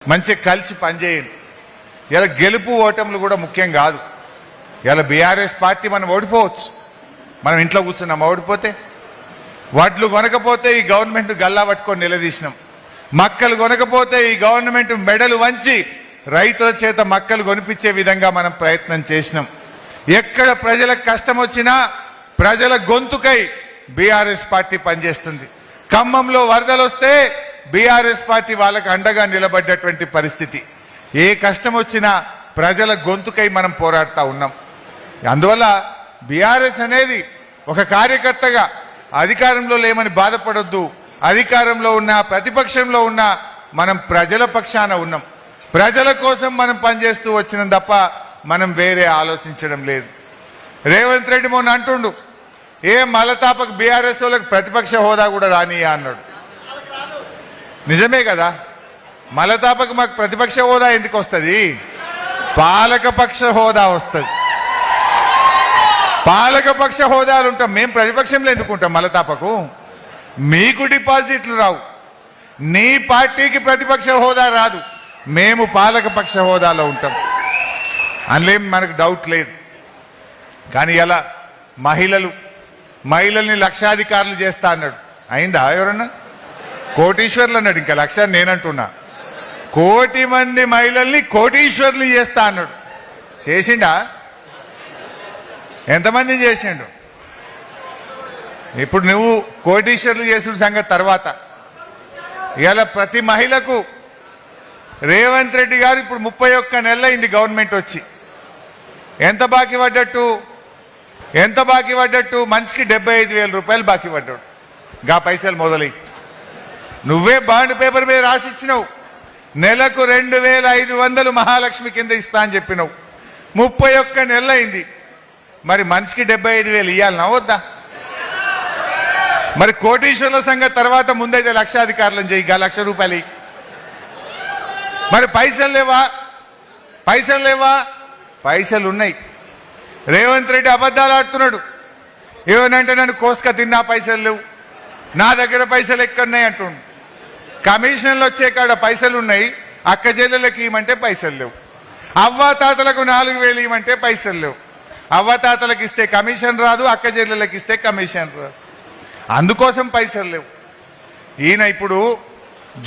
మంచిగా కలిసి పనిచేయండి. ఇలా గెలుపు ఓటములు కూడా ముఖ్యం కాదు. ఇలా బీఆర్ఎస్ పార్టీ మనం ఓడిపోవచ్చు. మనం ఇంట్లో కూర్చున్నాం, ఓడిపోతే వడ్లు కొనకపోతే ఈ గవర్నమెంట్ గల్లా పట్టుకొని నిలదీసినాం. మక్కలు కొనకపోతే ఈ గవర్నమెంట్ మెడలు వంచి రైతుల చేత మక్కలు కొనిపించే విధంగా మనం ప్రయత్నం చేసినాం. ఎక్కడ ప్రజలకు కష్టం వచ్చినా ప్రజల గొంతుకై బీఆర్ఎస్ పార్టీ పనిచేస్తుంది. ఖమ్మంలో వరదలు వస్తే బీఆర్ఎస్ పార్టీ వాళ్ళకు అండగా నిలబడ్డటువంటి పరిస్థితి. ఏ కష్టం వచ్చినా ప్రజల గొంతుకై మనం పోరాడుతూ ఉన్నాం. అందువల్ల బీఆర్ఎస్ అనేది ఒక కార్యకర్తగా అధికారంలో లేమని బాధపడొద్దు. అధికారంలో ఉన్న ప్రతిపక్షంలో ఉన్న మనం ప్రజల పక్షాన ఉన్నాం. ప్రజల కోసం మనం పనిచేస్తూ వచ్చినాం తప్ప మనం వేరే ఆలోచించడం లేదు. రేవంత్ రెడ్డి మొన్న అంటుండు, ఏ మలతాపకు బీఆర్ఎస్ వాళ్ళకి ప్రతిపక్ష హోదా కూడా రానియా అన్నాడు. నిజమే కదా, మలతాపకు మాకు ప్రతిపక్ష హోదా ఎందుకు వస్తుంది? పాలకపక్ష హోదా వస్తుంది. పాలకపక్ష హోదాలు ఉంటాం, మేము ప్రతిపక్షంలో ఎందుకుంటాం? మలతాపకు మీకు డిపాజిట్లు రావు, నీ పార్టీకి ప్రతిపక్ష హోదా రాదు, మేము పాలకపక్ష హోదాలో ఉంటాం. అందులో మనకు డౌట్ లేదు. కానీ ఇలా మహిళల్ని లక్షాధికారులు చేస్తా అన్నాడు. అయిందా? ఎవరన్నా కోటీశ్వర్లు అన్నాడు. ఇంకా లక్ష నేనంటున్నా, 1 కోటి మంది మహిళల్ని కోటీశ్వర్లు చేస్తా అన్నాడు. చేసిండా? ఎంతమందిని చేసిండు? ఇప్పుడు నువ్వు కోటీశ్వర్లు చేసిన సంగతి తర్వాత, ఇలా ప్రతి మహిళకు రేవంత్ రెడ్డి గారు ఇప్పుడు 31 నెలలైంది గవర్నమెంట్ వచ్చి. ఎంత బాకీ పడ్డట్టు? మనిషికి 75,000 రూపాయలు బాకీ పడ్డాడు. గా పైసలు మొదలై నువ్వే బాండ్ పేపర్ మీద రాసిచ్చినావు. నెలకు 2,500 మహాలక్ష్మి కింద ఇస్తా అని చెప్పినావు. 31 నెలలైంది. మరి మనిషికి 75,000 ఇవ్వాలనా వద్దా? మరి కోటీశ్వర్ల సంగతి తర్వాత ముందైతే లక్షాధికారులను చేయి, 1,00,000 రూపాయలు. మరి పైసలు లేవా? పైసలు ఉన్నాయి. రేవంత్ రెడ్డి అబద్ధాలు ఆడుతున్నాడు. ఏమనంటే నన్ను కోసుక తిన్నా పైసలు లేవు, నా దగ్గర పైసలు ఎక్కడున్నాయి అంటుండు. కమిషన్లు వచ్చే కాడ పైసలు ఉన్నాయి, అక్క చెల్లెళ్ళకి ఇవ్వమంటే పైసలు లేవు. అవ్వాతాతలకు 4,000 ఇవ్వమంటే పైసలు లేవు. అవ్వాతాతలకు ఇస్తే కమిషన్ రాదు, అక్క చెల్లెళ్ళకి ఇస్తే కమిషన్ రాదు. అందుకోసం పైసలు లేవు. ఈయన ఇప్పుడు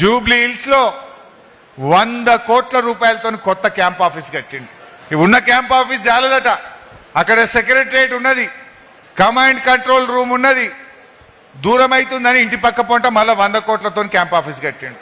జూబ్లీ హిల్స్లో 100 కోట్ల రూపాయలతో కొత్త క్యాంప్ ఆఫీస్ కట్టిండు. ఉన్న క్యాంప్ ఆఫీస్ చాలదట, అక్కడ సెక్రటరియట్ ఉన్నది, కమాండ్ కంట్రోల్ రూమ్ ఉన్నది. దూరం అవుతుందని ఇంటి పక్క పొంట మళ్ళీ 100 కోట్లతో క్యాంప్ ఆఫీస్ కట్టిండు.